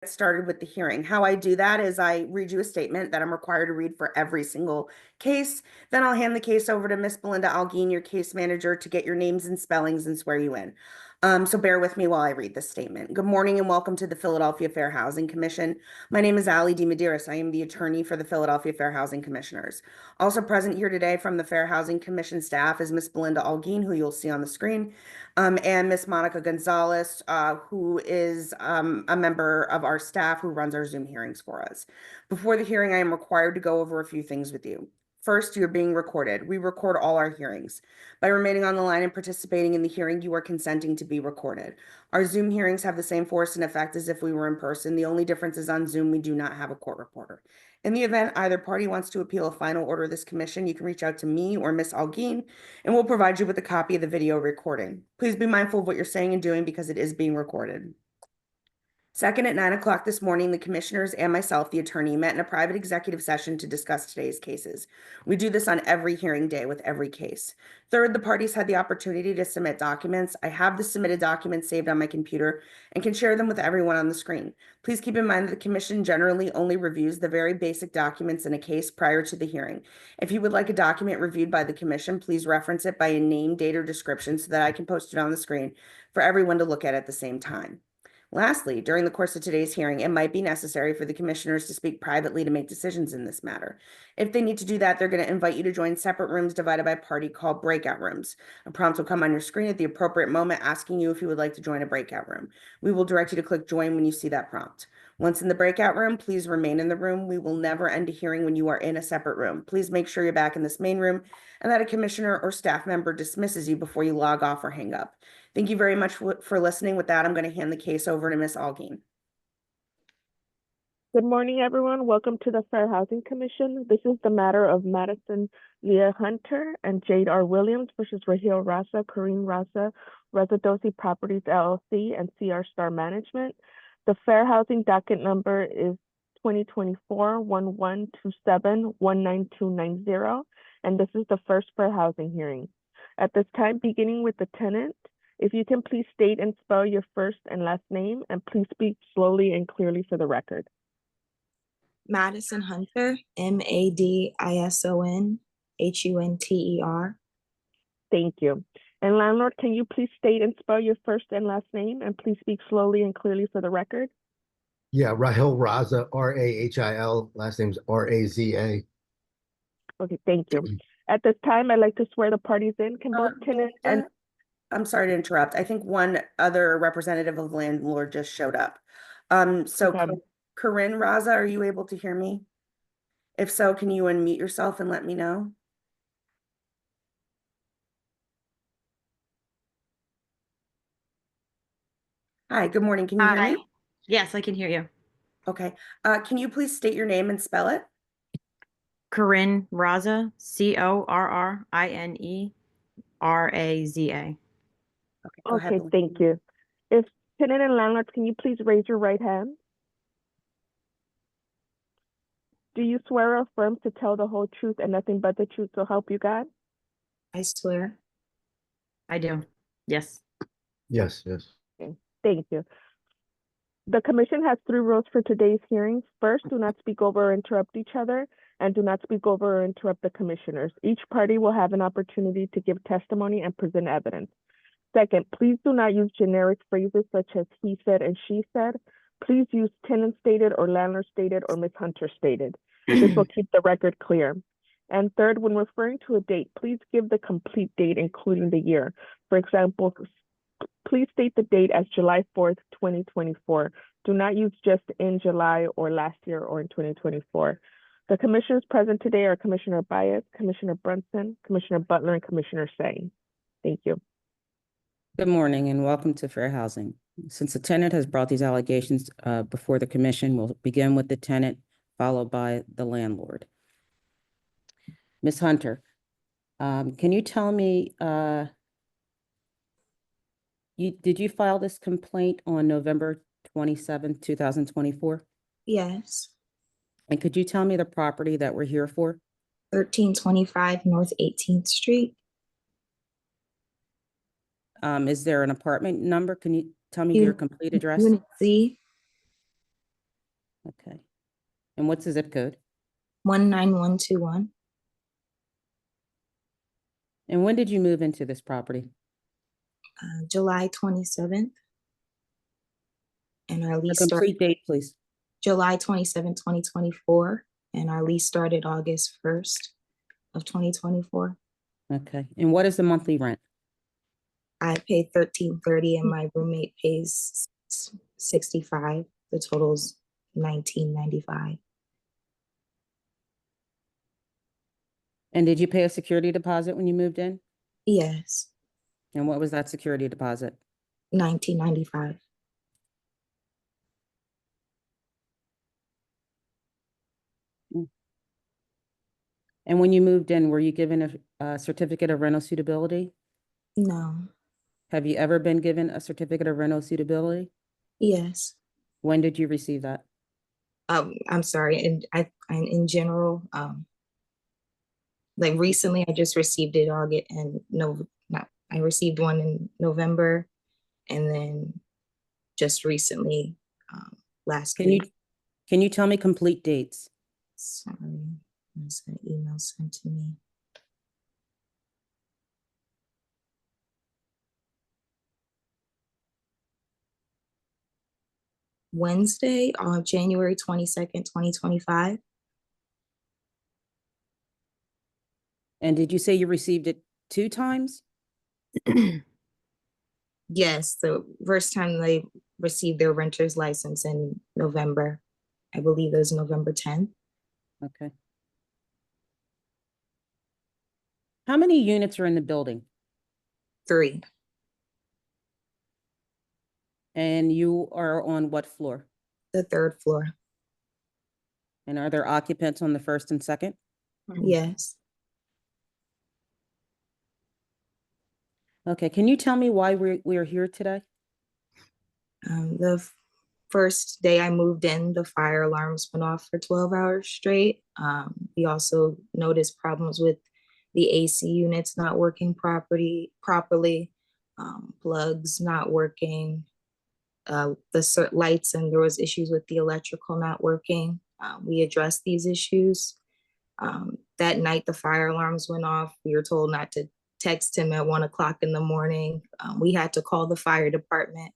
started with the hearing. How I do that is I read you a statement that I'm required to read for every single case. Then I'll hand the case over to Miss Belinda Algeen, your case manager, to get your names and spellings and swear you in. So bear with me while I read this statement. Good morning and welcome to the Philadelphia Fair Housing Commission. My name is Ali DeMedeiros. I am the attorney for the Philadelphia Fair Housing Commissioners. Also present here today from the Fair Housing Commission staff is Miss Belinda Algeen, who you'll see on the screen, and Miss Monica Gonzalez, who is a member of our staff who runs our Zoom hearings for us. Before the hearing, I am required to go over a few things with you. First, you're being recorded. We record all our hearings. By remaining on the line and participating in the hearing, you are consenting to be recorded. Our Zoom hearings have the same force and effect as if we were in person. The only difference is on Zoom, we do not have a court reporter. In the event either party wants to appeal a final order of this commission, you can reach out to me or Miss Algeen, and we'll provide you with a copy of the video recording. Please be mindful of what you're saying and doing because it is being recorded. Second, at 9 o'clock this morning, the commissioners and myself, the attorney, met in a private executive session to discuss today's cases. We do this on every hearing day with every case. Third, the parties had the opportunity to submit documents. I have the submitted documents saved on my computer and can share them with everyone on the screen. Please keep in mind that the commission generally only reviews the very basic documents in a case prior to the hearing. If you would like a document reviewed by the commission, please reference it by a name, date, or description so that I can post it on the screen for everyone to look at the same time. Lastly, during the course of today's hearing, it might be necessary for the commissioners to speak privately to make decisions in this matter. If they need to do that, they're going to invite you to join separate rooms divided by party called breakout rooms. A prompt will come on your screen at the appropriate moment asking you if you would like to join a breakout room. We will direct you to click join when you see that prompt. Once in the breakout room, please remain in the room. We will never end a hearing when you are in a separate room. Please make sure you're back in this main room and that a commissioner or staff member dismisses you before you log off or hang up. Thank you very much for listening. With that, I'm going to hand the case over to Ms. Algeen. Good morning, everyone. Welcome to the Fair Housing Commission. This is the matter of Madison Leah Hunter and Jade R. Williams versus Raheel Raza, Kareem Raza, Residency Properties LLC, and CR Star Management. The Fair Housing Docket number is 2024-1127-19290, and this is the first Fair Housing hearing. At this time, beginning with the tenant, if you can please state and spell your first and last name, and please speak slowly and clearly for the record. Madison Hunter, MADISON HUNTER. Thank you. And landlord, can you please state and spell your first and last name, and please speak slowly and clearly for the record? Yeah, Raheel Raza, RAHIL, last name's RAZA. Okay, thank you. At this time, I'd like to swear the parties in. Can both tenant and... I'm sorry to interrupt. I think one other representative of landlord just showed up. So Okay. Corinne Raza, are you able to hear me? If so, can you unmute yourself and let me know? Hi, good morning. Can you hear me? Yes, I can hear you. Okay. Can you please state your name and spell it? Corinne Raza, CORRINERAZA. Okay, go ahead. Okay, thank you. If tenant and landlord, can you please raise your right hand? Do you swear or affirm to tell the whole truth and nothing but the truth, so help you God? I swear. I do. Yes. Yes, yes. Okay, thank you. The commission has 3 rules for today's hearings. First, do not speak over or interrupt each other, and do not speak over or interrupt the commissioners. Each party will have an opportunity to give testimony and present evidence. Second, please do not use generic phrases such as he said and she said. Please use tenant stated or landlord stated or Ms. Hunter stated. This will keep the record clear. And third, when referring to a date, please give the complete date, including the year. For example, please state the date as July 4th, 2024. Do not use just in July or last year or in 2024. The commissioners present today are Commissioner Baez, Commissioner Brunson, Commissioner Butler, and Commissioner Say. Thank you. Good morning and welcome to Fair Housing. Since the tenant has brought these allegations before the commission, we'll begin with the tenant, followed by the landlord. Ms. Hunter, can you tell me, did you file this complaint on November 27th, 2024? Yes. And could you tell me the property that we're here for? 1325 North 18th Street. Is there an apartment number? Can you tell me your complete address? Unit C. Okay. And what's the zip code? 19121. And when did you move into this property? July 27th. And our A lease started complete date, please. July 27th, 2024. And our lease started August 1st of 2024. Okay. And what is the monthly rent? I pay $13.30 and my roommate pays $65. The total's $19.95. And did you pay a security deposit when you moved in? Yes, And what was that security deposit? $19.95. And when you moved in, were you given a certificate of rental suitability? No. Have you ever been given a certificate of rental suitability? Yes. When did you receive that? I'm sorry. And in general, like recently, I just received it August and no, not I received one in November, and then just recently, last Can you week. can you tell me complete dates? Sorry, there's an email sent to me. Wednesday on January 22nd, 2025. And did you say you received it 2 times? Yes, the first time they received their renter's license in November. I believe it was November 10th. Okay. How many units are in the building? 3. And you are on what floor? The 3rd floor. And are there occupants on the 1st and 2nd? Yes. Okay, can you tell me why we're here today? The first day I moved in, the fire alarms went off for 12 hours straight. We also noticed problems with the AC units not working properly, plugs not working, the lights, and there was issues with the electrical not working. We addressed these issues. That night, the fire alarms went off. We were told not to text him at 1 o'clock in the morning. We had to call the fire department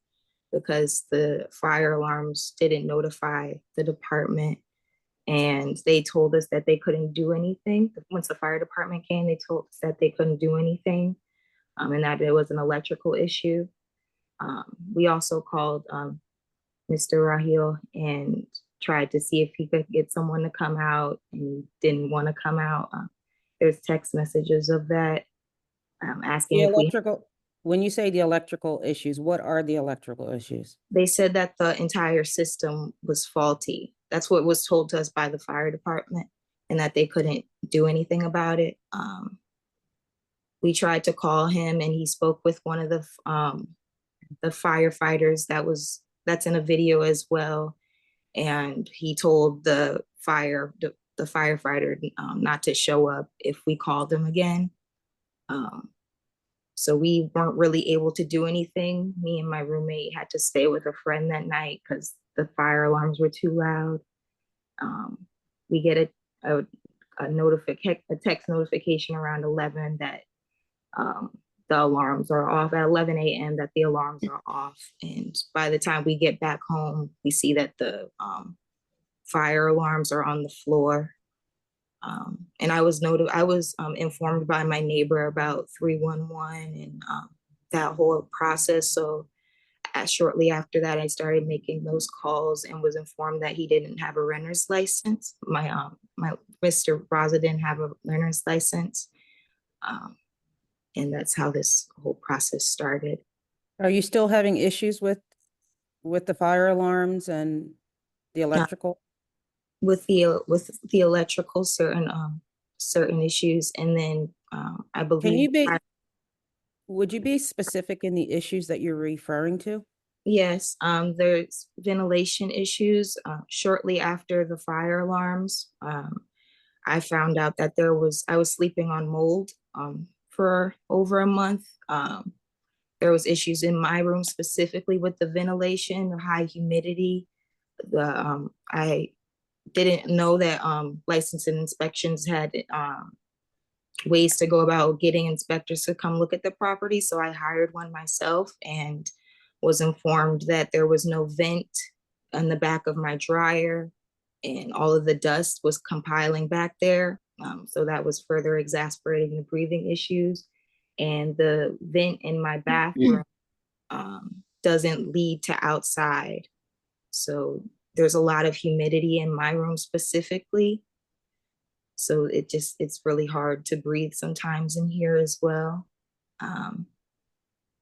because the fire alarms didn't notify the department. And they told us that they couldn't do anything. Once the fire department came, they told us that they couldn't do anything, and that it was an electrical issue. We also called Mr. Rahil and tried to see if he could get someone to come out, and he didn't want to come out. There's text messages of that, asking The if we. electrical, when you say the electrical issues, what are the electrical issues? They said that the entire system was faulty. That's what was told to us by the fire department, and that they couldn't do anything about it. We tried to call him, and he spoke with one of the firefighters that's in a video as well, and he told the firefighter not to show up if we called him again. So we weren't really able to do anything. Me and my roommate had to stay with a friend that night because the fire alarms were too loud. We get a text notification around 11 that the alarms are off, at 11 a.m. that the alarms are off. And by the time we get back home, we see that the fire alarms are on the floor. And I was informed by my neighbor about 311 and that whole process. So shortly after that, I started making those calls and was informed that he didn't have a renter's license. My Mr. Raza didn't have a renter's license. And that's how this whole process started. Are you still having issues with the fire alarms and the electrical? With the electrical, certain issues, and then I believe. Would you be specific in the issues that you're referring to? Yes, there's ventilation issues. Shortly after the fire alarms, I found out that I was sleeping on mold for over a month. There was issues in my room specifically with the ventilation, the high humidity. I didn't know that license and inspections had ways to go about getting inspectors to come look at the property. So I hired one myself and was informed that there was no vent on the back of my dryer and all of the dust was compiling back there. So that was further exasperating the breathing issues. And the vent in my bathroom doesn't lead to outside. So there's a lot of humidity in my room specifically. So it's really hard to breathe sometimes in here as well.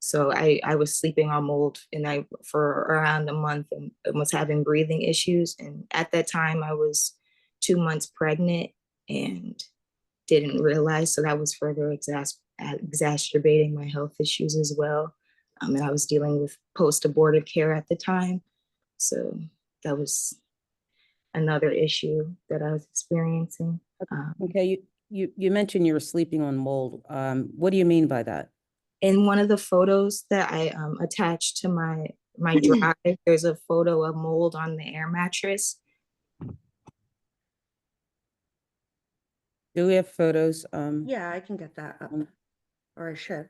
So I was sleeping on mold and for around a month and was having breathing issues. And at that time I was 2 months pregnant and didn't realize. So that was further exacerbating my health issues as well. And I was dealing with post-abortive care at the time. So that was another issue that I was experiencing. Okay, you mentioned you were sleeping on mold. What do you mean by that? In one of the photos that I attached to my drive, there's a photo of mold on the air mattress. Do we have photos? Yeah, I can get that up, or I should.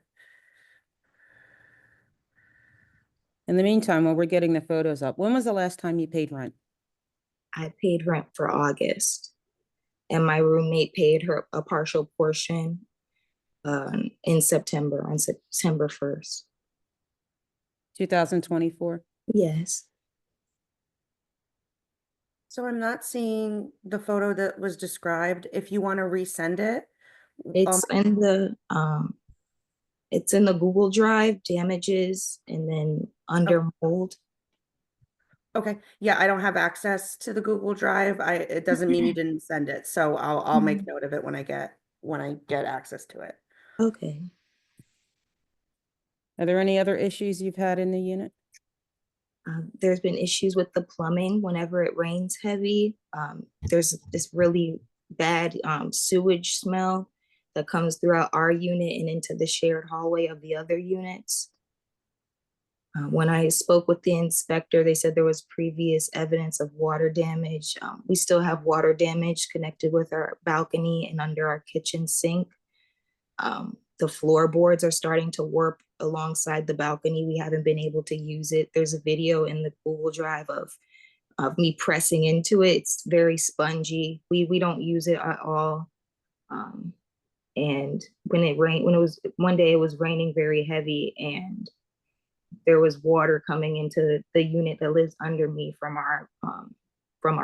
In the meantime, while we're getting the photos up, when was the last time you paid rent? I paid rent for August, and my roommate paid her a partial portion in September, on September 1st. 2024? Yes. So I'm not seeing the photo that was described. If you want to resend it. It's in the Google Drive, damages, and then under mold. Okay, yeah, I don't have access to the Google Drive. It doesn't mean you didn't send it, so I'll make note of it when I get access to it. Okay. Are there any other issues you've had in the unit? There's been issues with the plumbing whenever it rains heavy. There's this really bad sewage smell that comes throughout our unit and into the shared hallway of the other units. When I spoke with the inspector, they said there was previous evidence of water damage. We still have water damage connected with our balcony and under our kitchen sink. The floorboards are starting to warp alongside the balcony. We haven't been able to use it. There's a video in the Google Drive of me pressing into it. It's very spongy. We don't use it at all. And when it was one day, it was raining very heavy and there was water coming into the unit that lives under me from our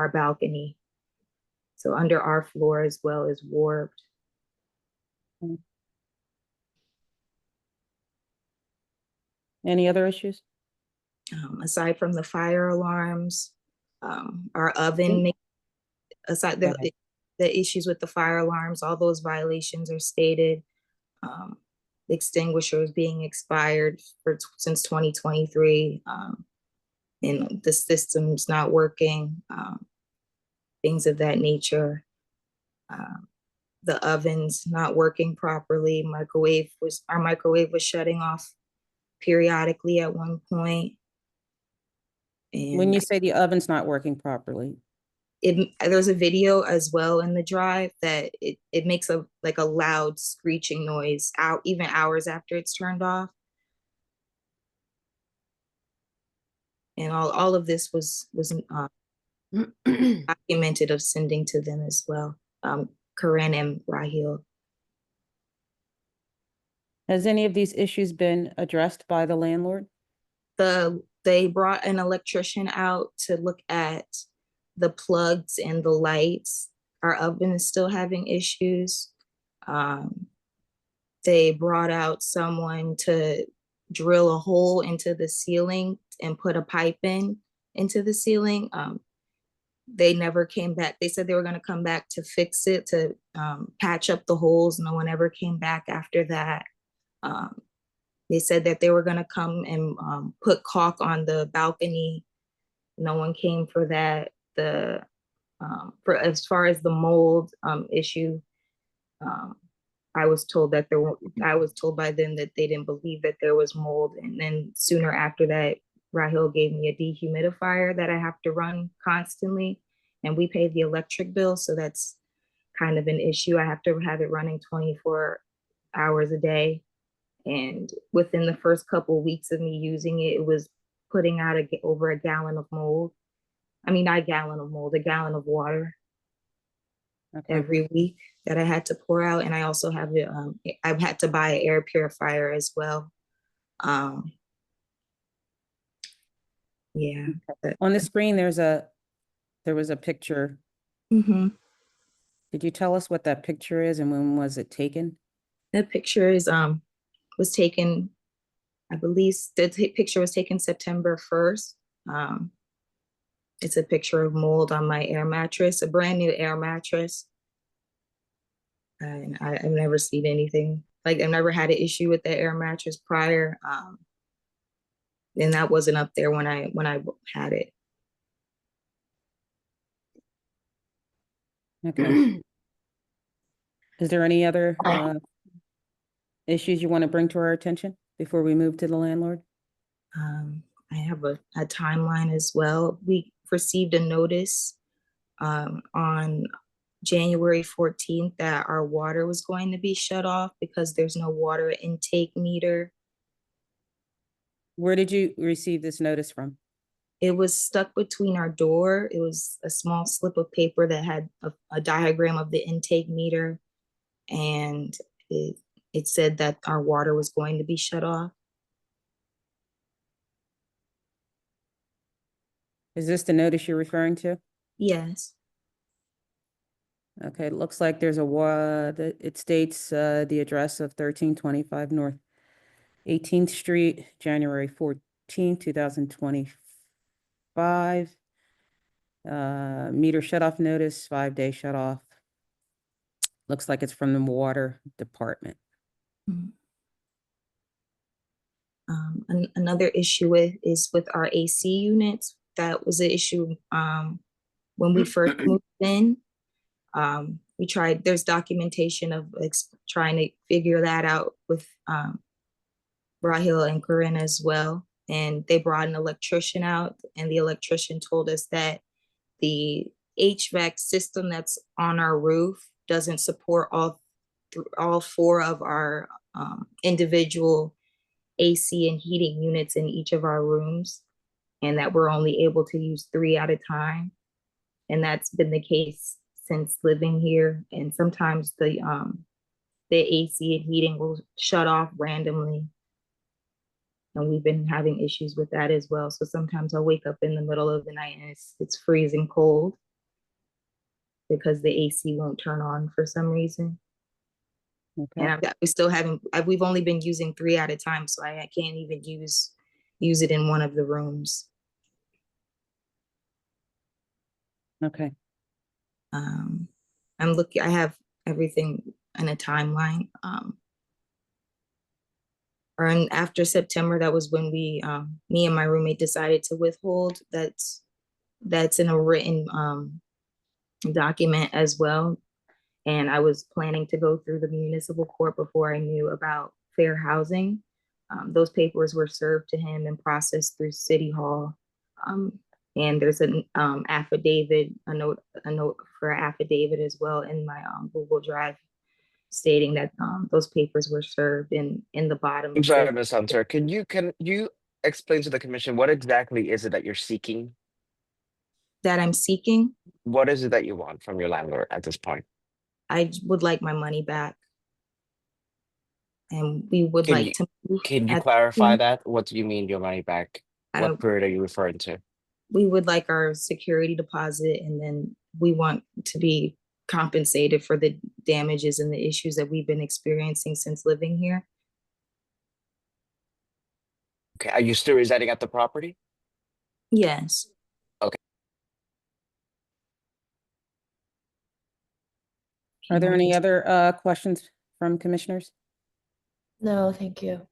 balcony. So under our floor as well is warped. Any other issues? Aside from the fire alarms, our oven, aside the issues with the fire alarms, all those violations are stated. The extinguishers being expired since 2023, and the system's not working, things of that nature. The oven's not working properly. Our microwave was shutting off periodically at one point. And When you say the oven's not working properly, there's a video as well in the drive that it makes a loud screeching noise even hours after it's turned off. And all of this was documented of sending to them as well, Corinne and Rahil. has any of these issues been addressed by the landlord? They brought an electrician out to look at the plugs and the lights. Our oven is still having issues. They brought out someone to drill a hole into the ceiling and put a pipe into the ceiling. They never came back. They said they were going to come back to fix it, to patch up the holes. No one ever came back after that. They said that they were going to come and put caulk on the balcony. No one came for that. For as far as the mold issue, I was told by them that they didn't believe that there was mold, and then sooner after that, Rahil gave me a dehumidifier that I have to run constantly, and we pay the electric bill, so that's kind of an issue. I have to have it running 24 hours a day. And within the first couple of weeks of me using it, it was putting out over a gallon of mold. I mean, not a gallon of mold, a gallon of water Okay. every week that I had to pour out. And I also have it, I've had to buy an air purifier as well. Yeah. On the screen, there was a picture. Mm-hmm. Did you tell us what that picture is and when was it taken? That picture was taken, I believe the picture was taken September 1st. It's a picture of mold on my air mattress, a brand new air mattress. And I've never seen anything, like I've never had an issue with the air mattress prior. And that wasn't up there when I had it. Okay. Is there any other issues you want to bring to our attention before we move to the landlord? I have a timeline as well. We received a notice on January 14th that our water was going to be shut off because there's no water intake meter. Where did you receive this notice from? It was stuck between our door. It was a small slip of paper that had a diagram of the intake meter, and it said that our water was going to be shut off. Is this the notice you're referring to? Yes. Okay, it looks like there's it states the address of 1325 North 18th Street, January 14, 2025. Meter shut-off notice, 5-day shut-off. Looks like it's from the water department. Another issue is with our AC units. That was an issue when we first moved in. We tried, there's documentation of trying to figure that out with Rahil and Corinne as well. And they brought an electrician out, and the electrician told us that the HVAC system that's on our roof doesn't support all four of our individual AC and heating units in each of our rooms, and that we're only able to use 3 at a time. And that's been the case since living here. And sometimes the AC and heating will shut off randomly. And we've been having issues with that as well. So sometimes I'll wake up in the middle of the night and it's freezing cold because the AC won't turn on for some reason. Okay. And we've only been using 3 at a time, so I can't even use it in one of the rooms. Okay. I have everything in a timeline. And after September, that was when me and my roommate decided to withhold. That's in a written document as well. And I was planning to go through the municipal court before I knew about fair housing. Those papers were served to him and processed through City Hall. And there's an affidavit, a note for affidavit as well in my Google Drive, stating that those papers were served in the bottom. I'm sorry, Ms. Hunter. Can you explain to the commission what exactly is it that you're seeking? That I'm seeking? What is it that you want from your landlord at this point? I would like my money back. And we would like to move. Can you clarify that? What do you mean your money back? What period are you referring to? We would like our security deposit, and then we want to be compensated for the damages and the issues that we've been experiencing since living here. Okay, are you still residing at the property? Yes. Okay. Are there any other questions from commissioners? No, thank you.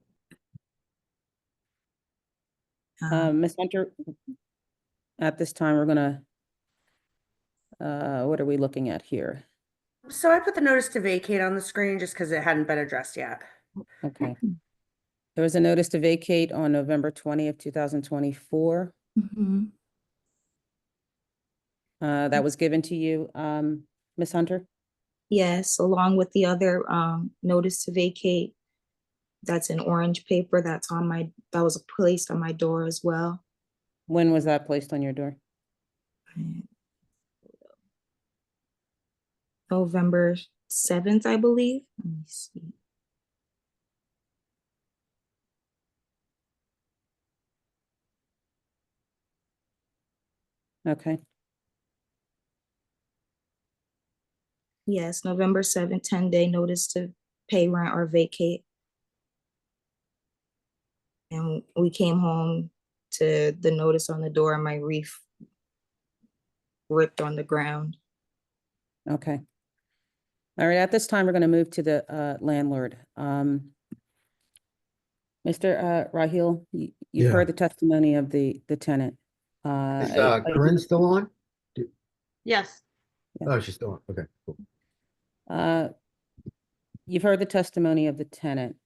Ms. Hunter, at this time, we're gonna, what are we looking at here? So I put the notice to vacate on the screen just because it hadn't been addressed yet. Okay. There was a notice to vacate on November 20th, 2024. Mhm. That was given to you, Ms. Hunter? Yes, along with the other notice to vacate. That's in orange paper. That was placed on my door as well. When was that placed on your door? November 7th, I believe. Let me see. Okay. Yes, November 7th, 10-day notice to pay rent or vacate. And we came home to the notice on the door and my reef ripped on the ground. Okay. All right, at this time, we're going to move to the landlord. Mr. Rahil, you've Yeah. heard the testimony of the tenant. Is I- Corinne still on? Yes. Oh, she's still on. Okay, cool. You've heard the testimony of the tenant.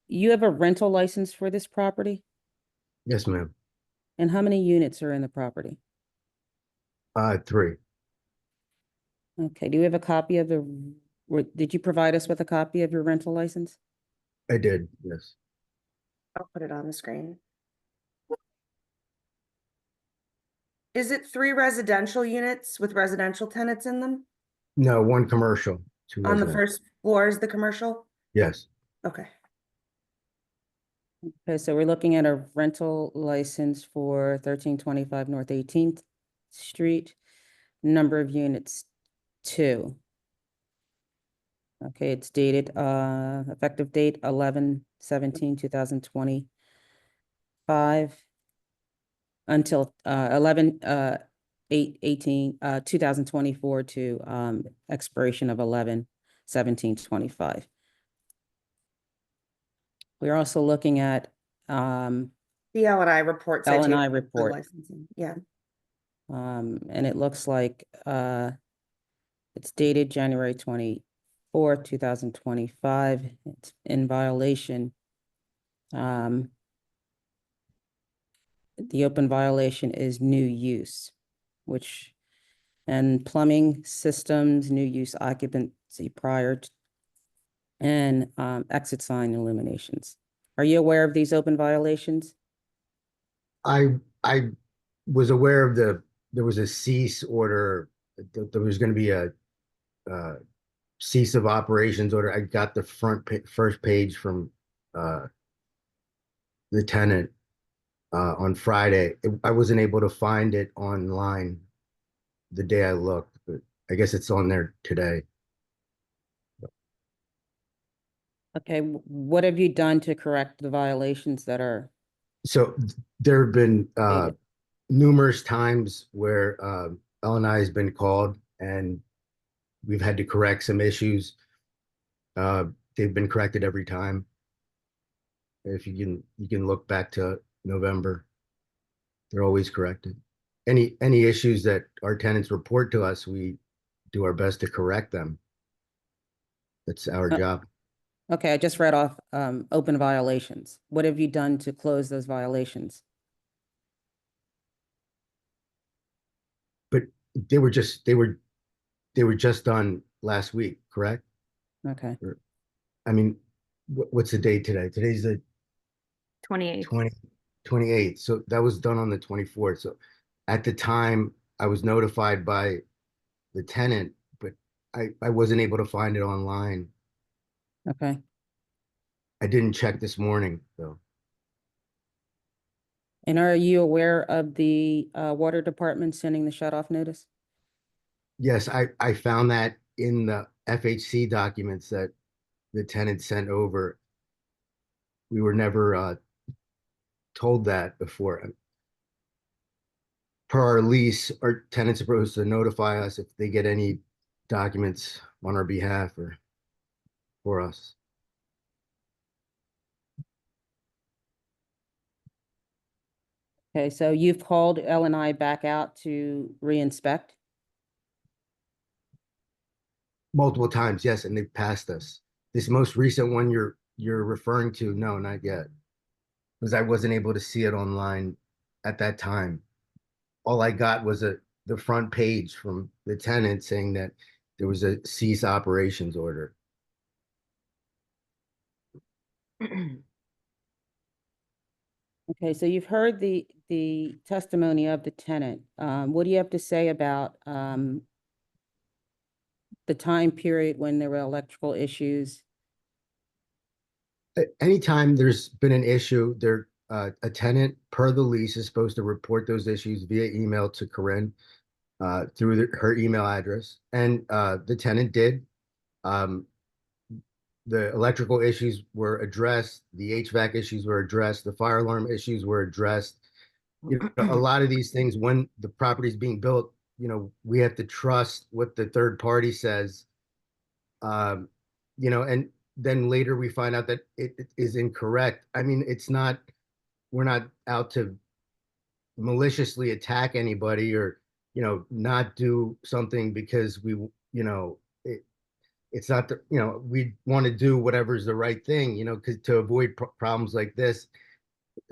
You have a rental license for this property? Yes, ma'am. And how many units are in the property? 3. Okay, do you have a copy of did you provide us with a copy of your rental license? I did, yes. I'll put it on the screen. Is it 3 residential units with residential tenants in them? No, 1 commercial, 2 On the residential. first floor is the commercial? Yes, Okay. Okay, so we're looking at a rental license for 1325 North 18th Street. Number of units, 2. Okay, it's dated, effective date 11/17/2025 until 2024 to expiration of 11/17/25. We're also looking at The L&I report. L&I citation for report. licensing. Yeah. And it looks like it's dated January 24th, 2025. It's in violation. The open violation is new use, and plumbing systems, new use occupancy prior to, and exit sign illuminations. Are you aware of these open violations? I was aware of there was a cease order, there was going to be a cease of operations order. I got the first page from the tenant on Friday. I wasn't able to find it online the day I looked, but I guess it's on there today. Okay, what have you done to correct the violations that are So there have been stated? numerous times where L&I has been called and we've had to correct some issues. They've been corrected every time. If you can look back to November, they're always corrected. Any issues that our tenants report to us, we do our best to correct them. That's our job. Okay, I just read off open violations. What have you done to close those violations? But they were just done last week, correct? Okay, I mean, what's the date today? Today's the 28. 28th. So that was done on the 24th. So at the time I was notified by the tenant, but I wasn't able to find it online. okay. I didn't check this morning though. And are you aware of the water department sending the shut-off notice? Yes, I found that in the FHC documents that the tenant sent over. We were never told that before. Per our lease, our tenant's supposed to notify us if they get any documents on our behalf or for us. Okay, so you've called L&I back out to re-inspect? Multiple times, yes, and they've passed us. This most recent one you're you're referring to, no, not yet. Because I wasn't able to see it online at that time. All I got was the front page from the tenant saying that there was a cease operations order. Okay, so you've heard the testimony of the tenant. What do you have to say about the time period when there were electrical issues? Anytime there's been an issue, a tenant per the lease is supposed to report those issues via email to Corinne through her email address, and the tenant did. The electrical issues were addressed, the HVAC issues were addressed, the fire alarm issues were addressed. You know, a lot of these things, when the property is being built, you know, we have to trust what the third party says. You know, and then later we find out that it is incorrect. I mean, we're not out to maliciously attack anybody or, you know, not do something because you know, it's not the, you know, we want to do whatever's the right thing, you know, because to avoid problems like this,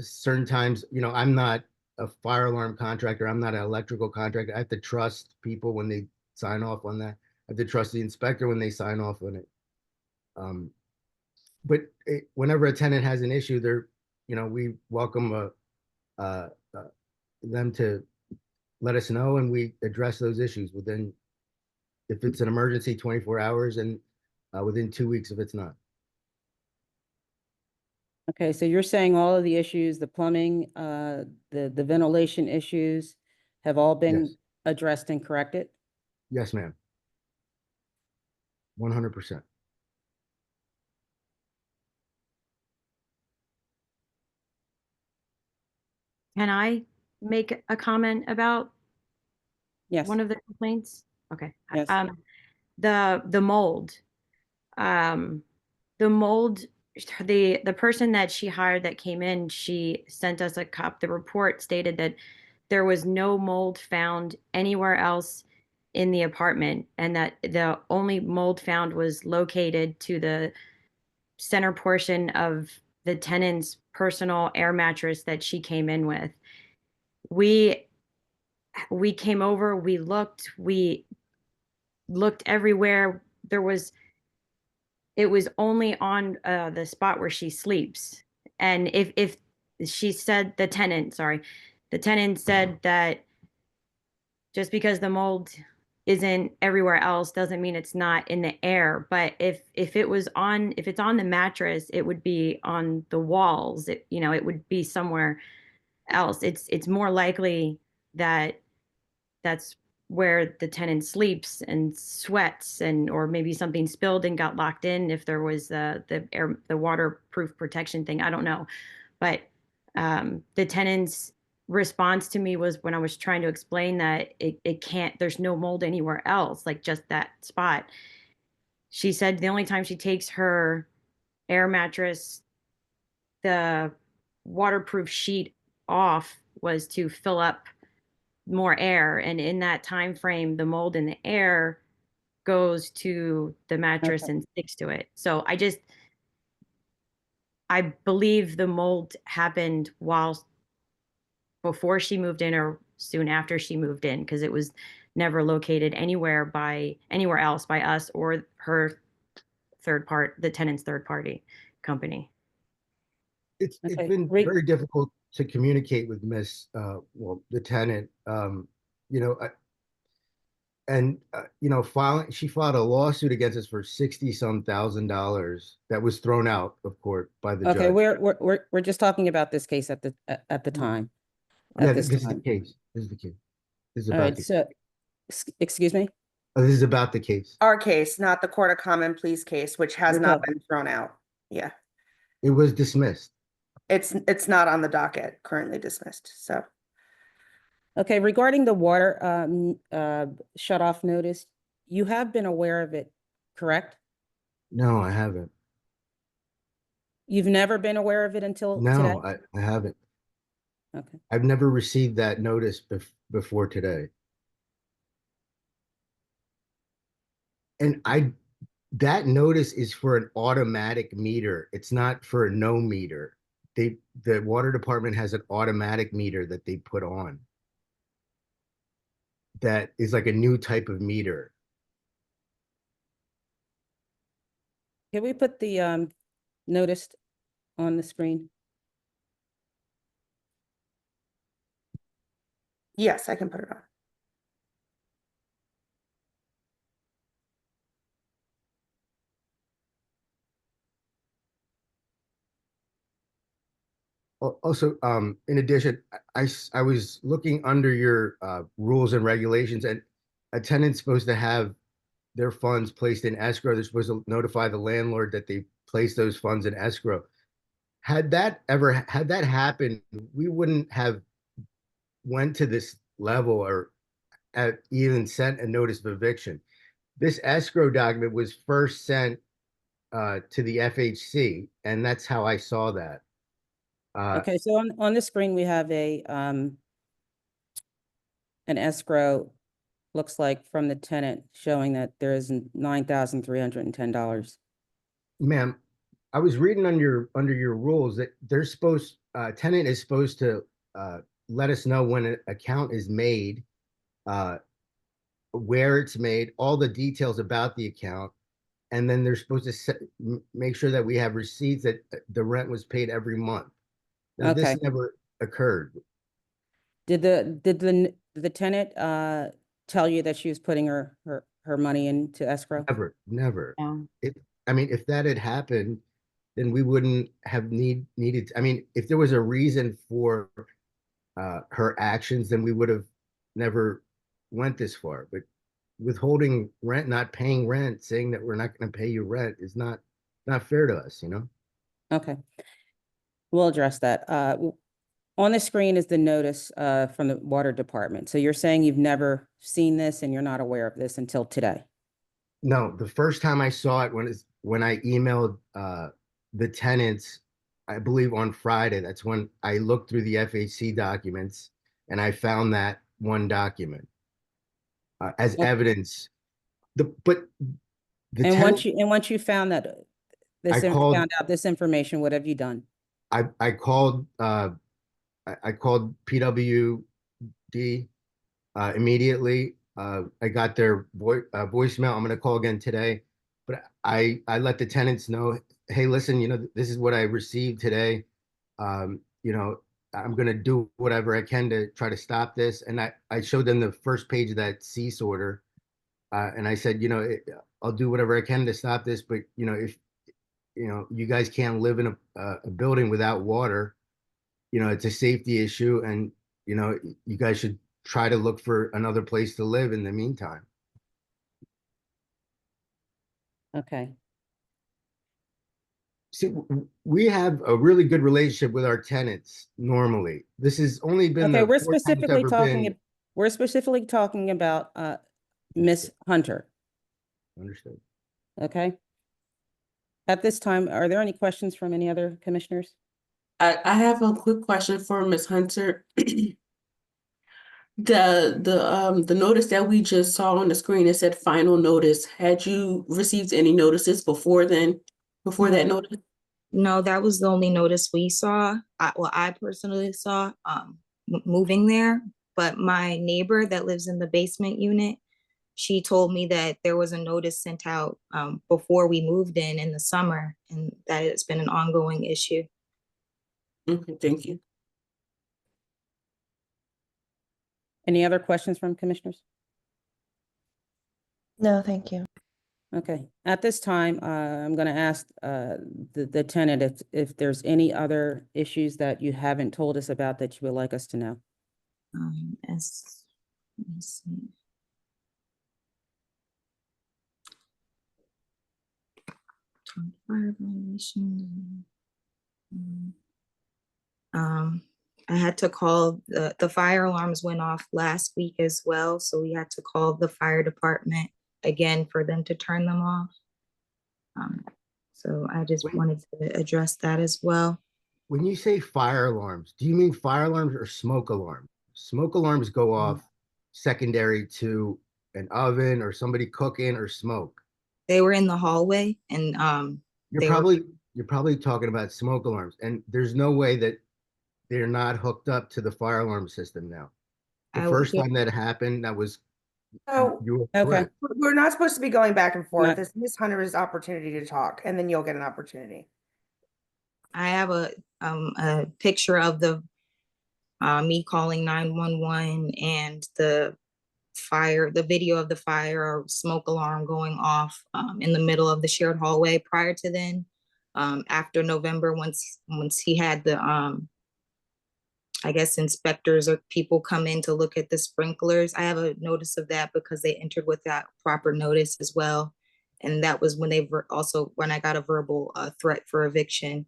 certain times, you know, I'm not a fire alarm contractor. I'm not an electrical contractor. I have to trust people when they sign off on that. I have to trust the inspector when they sign off on it. But whenever a tenant has an issue, you know, we welcome them to let us know, and we address those issues within, if it's an emergency, 24 hours, and within 2 weeks if it's not. Okay, so you're saying all of the issues, the plumbing, the ventilation issues have all been Yes. addressed and corrected? Yes, ma'am. 100%. Can I make a comment about Yes, one of the complaints? Okay. yes. The mold. Um, the mold, the person that she hired that came in, she sent us the report stated that there was no mold found anywhere else in the apartment, and that the only mold found was located to the center portion of the tenant's personal air mattress that she came in with. We came over, we looked everywhere. It was only on the spot where she sleeps. And if she said, the tenant said that just because the mold isn't everywhere else doesn't mean it's not in the air. But if it's on the mattress, it would be on the walls. It would be somewhere else. It's more likely that that's where the tenant sleeps and sweats, or maybe something spilled and got locked in, if there was the waterproof protection thing. I don't know. But the tenant's response to me was, when I was trying to explain that it can't, there's no mold anywhere else, like just that spot. She said the only time she takes her air mattress, the waterproof sheet off, was to fill up more air, and in that time frame the mold in the air goes to the mattress Okay. and sticks to it. So I believe the mold happened before she moved in or soon after she moved in, because it was never located anywhere else by us or the tenant's third party company. It's Okay. been very difficult to communicate with the tenant, you know, and you know, she filed a lawsuit against us for 60-some thousand dollars that was thrown out of court by the Okay, judge. we're just talking about this case at the time. Yeah, At this this is the time. case. This is the case. This is All about right, the so, excuse me? this is about the case. Our case, not the Court of Common Pleas case, which has We're not talking- been thrown out. Yeah, It was dismissed. it's not on the docket, currently dismissed, so. Okay, regarding the water shut off notice, you have been aware of it, correct? No, I haven't. You've never been aware of it until today? No, I haven't. Okay. I've never received that notice before today. And That notice is for an automatic meter. It's not for a no meter. The water department has an automatic meter that they put on. That is like a new type of meter. Can we put the notice on the screen? Yes, I can put it on. Also, in addition, I was looking under your rules and regulations, and a tenant's supposed to have their funds placed in escrow. They're supposed to notify the landlord that they placed those funds in escrow. Had that happened, we wouldn't have went to this level or even sent a notice of eviction. This escrow document was first sent to the FHC, and that's how I saw that. Okay, so on the screen, we have an escrow, looks like from the tenant showing that there is $9,310. Ma'am, I was reading under your rules that they're supposed tenant is supposed to let us know when an account is made, where it's made, all the details about the account, and then they're supposed to make sure that we have receipts that the rent was paid every month. Now, Okay. this never occurred. Did the tenant tell you that she was putting her money into escrow? Never. No. I mean, if that had happened, then we wouldn't have needed. I mean, if there was a reason for her actions, then we would have never went this far. But withholding rent, not paying rent, saying that we're not going to pay you rent is not fair to us, you know? Okay. We'll address that. On the screen is the notice from the water department. So you're saying you've never seen this and you're not aware of this until today? No, the first time I saw it when I emailed the tenants, I believe on Friday. That's when I looked through the FHC documents and I found that one document as Okay. evidence. But the And tenant, once you found that found out this information, what have you done? I called I called PWD immediately. I got their voicemail. I'm going to call again today, but I let the tenants know, hey, listen, you know, this is what I received today. You know, I'm going to do whatever I can to try to stop this. And I showed them the first page of that cease order. And I said, you know, I'll do whatever I can to stop this. But, you know, if, you know, you guys can't live in a building without water, you know, it's a safety issue. And, you know, you guys should try to look for another place to live in the meantime. Okay. See, we have a really good relationship with our tenants normally. This has only been Okay, the we're 4 times specifically ever talking, been. we're specifically talking about Miss Hunter, Understood. okay? At this time, are there any questions from any other commissioners? I have a quick question for Ms. Hunter. The notice that we just saw on the screen, it said final notice. Had you received any notices before then, before that notice? No, that was the only notice we saw. I personally saw moving there, but my neighbor that lives in the basement unit, she told me that there was a notice sent out before we moved in the summer, and that it's been an ongoing issue. Okay, thank you. Any other questions from commissioners? No, thank you. Okay, at this time, I'm going to ask the tenant if there's any other issues that you haven't told us about that you would like us to know. Let me see. Fire violation. I had to call the fire alarms went off last week as well, so we had to call the fire department again for them to turn them off. So I just wanted to address that as well. When you say fire alarms, do you mean fire alarms or smoke alarms? Smoke alarms go off secondary to an oven or somebody cooking or smoke. They were in the hallway and You're they were, probably talking about smoke alarms, and there's no way that they're not hooked up to the fire alarm system now. The I first would, time that happened, that was, So you were Okay. correct. we're not supposed to be going back and forth. Not- It's Ms. Hunter's opportunity to talk, and then you'll get an opportunity. I have a picture of the me calling 911 and the fire, the video of the fire or smoke alarm going off in the middle of the shared hallway. Prior to then, after November, once he had the I guess inspectors or people come in to look at the sprinklers. I have a notice of that because they entered without proper notice as well. And that was when they also when I got a verbal threat for eviction.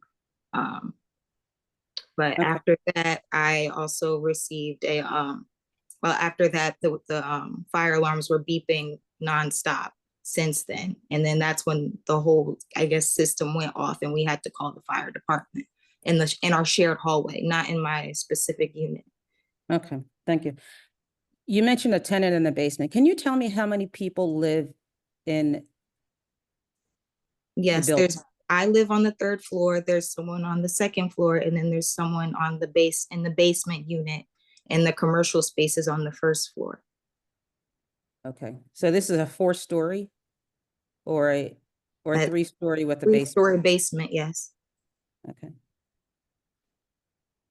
Um, but Okay. after that, I also received a well, after that, the fire alarms were beeping nonstop since then. And then that's when the whole, I guess, system went off and we had to call the fire department in our shared hallway, not in my specific unit. Okay, thank you. You mentioned a tenant in the basement. Can you tell me how many people live in Yes, building? I live on the third floor. There's someone on the second floor, and then there's someone on the in the basement unit, and the commercial space is on the first floor. Okay, so this is a 4-story or a A 3-story with a basement? Three-story basement, yes. Okay,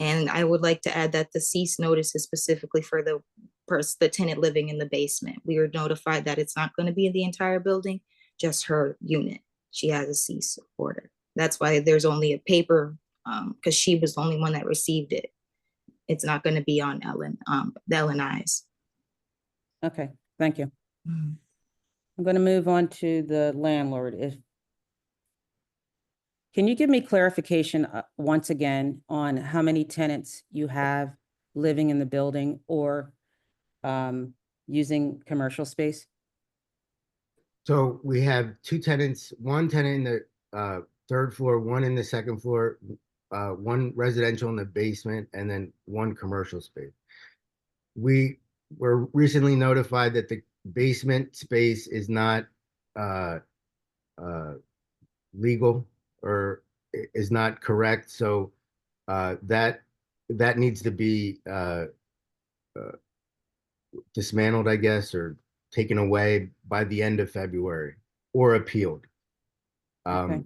And I would like to add that the cease notice is specifically for the tenant living in the basement. We were notified that it's not going to be in the entire building, just her unit. She has a cease order. That's why there's only a paper, because she was the only one that received it. It's not going to be on the L&Is. okay, thank you. Mhm. I'm going to move on to the landlord. Can you give me clarification once again on how many tenants you have living in the building or using commercial space? So we have 2 tenants, 1 tenant in the third floor, 1 in the second floor, 1 residential in the basement, and then 1 commercial space. We were recently notified that the basement space is not uh, legal or is not correct. So that needs to be dismantled, I guess, or taken away by the end of February or appealed. Okay.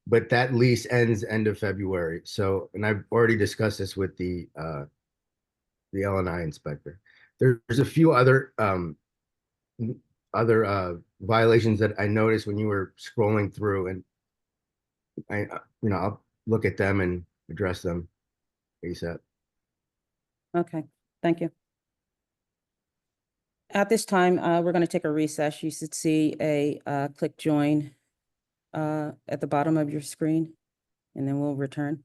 But that lease ends end of February. So, and I've already discussed this with the L&I inspector. There's a few other violations that I noticed when you were scrolling through, and I'll look at them and address them ASAP. Okay, thank you. At this time, we're going to take a recess. You should see a click join at the bottom of your screen, and then we'll return.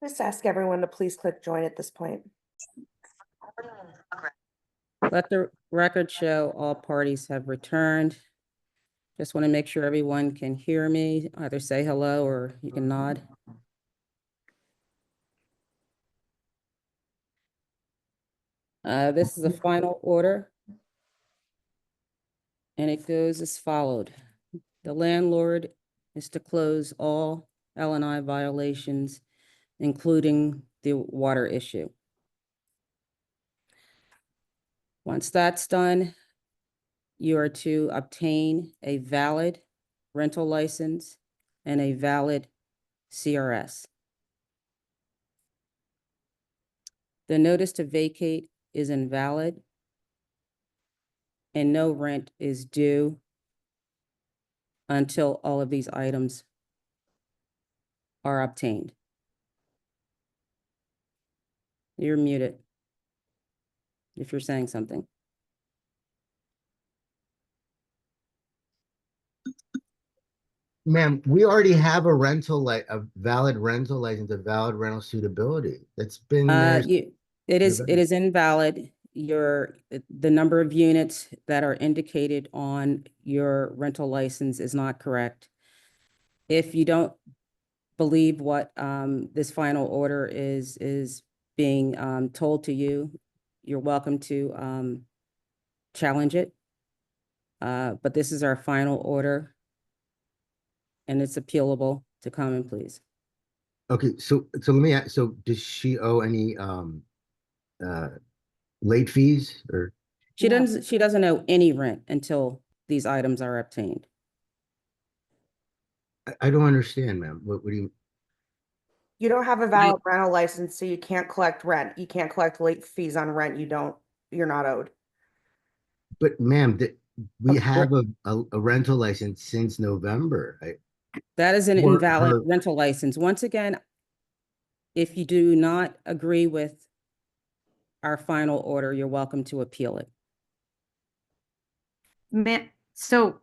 Just ask everyone to please click join at this point. Let the record show all parties have returned. Just want to make sure everyone can hear me. Either say hello or you can nod. This is a final order. And it goes as followed. The landlord is to close all L&I violations, including the water issue. Once that's done, you are to obtain a valid rental license and a valid CRS. The notice to vacate is invalid and no rent is due until all of these items are obtained. You're muted if you're saying something. Ma'am, we already have a valid rental license, a valid rental suitability. That's been there. It is invalid. The number of units that are indicated on your rental license is not correct. If you don't believe what this final order is being told to you, you're welcome to challenge it. But this is our final order, and it's appealable to common pleas. Okay, so let me ask, so does she owe any uh late fees or? She doesn't owe any rent until these items are obtained. I don't understand, ma'am. What do you? You don't have a valid rental license, so you can't collect rent. You can't collect late fees on rent. You're not owed. But ma'am, we Okay, have a rental license since November. that is an Or invalid her- rental license. Once again, if you do not agree with our final order, you're welcome to appeal it. So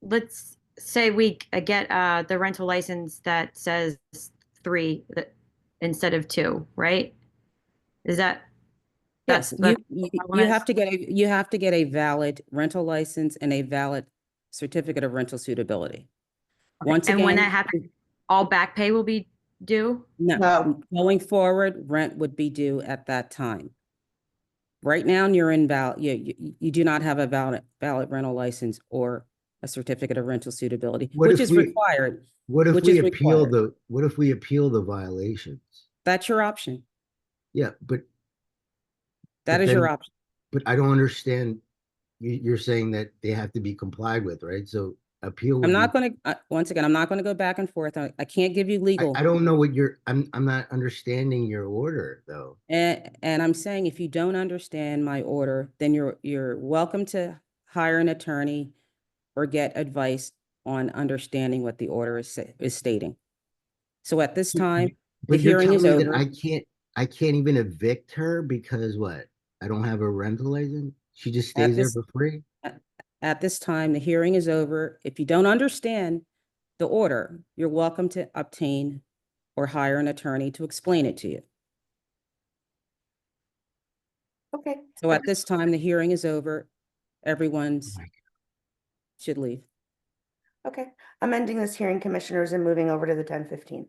let's say we get the rental license that says 3 instead of 2, right? Is that? Yes, you have to get a valid rental license and a valid certificate of rental suitability. Once And when again, that happens, all back pay will be due? no, going forward, rent would be due at that time. Right now, you're invalid. You do not have a valid rental license or a certificate of rental suitability, What which if is we- required. What if Which we is appeal required. what if we appeal the violations? That's your option. Yeah, but That is your option. but I don't understand. You're saying that they have to be complied with, right? So appeal would I'm be. not going to, once again, I'm not going to go back and forth. I can't give you legal. I don't know what I'm not understanding your order though. And I'm saying if you don't understand my order, then you're welcome to hire an attorney or get advice on understanding what the order is stating. So at this time, the But you're hearing is telling me that over. I can't even evict her because what? I don't have a rental license? She just At stays there this, for free? at this time, the hearing is over. If you don't understand the order, you're welcome to obtain or hire an attorney to explain it to you. Okay. So at this time, the hearing is over. Everyone's Oh my should leave. Okay. I'm ending this hearing, commissioners, and moving over to the 10:15.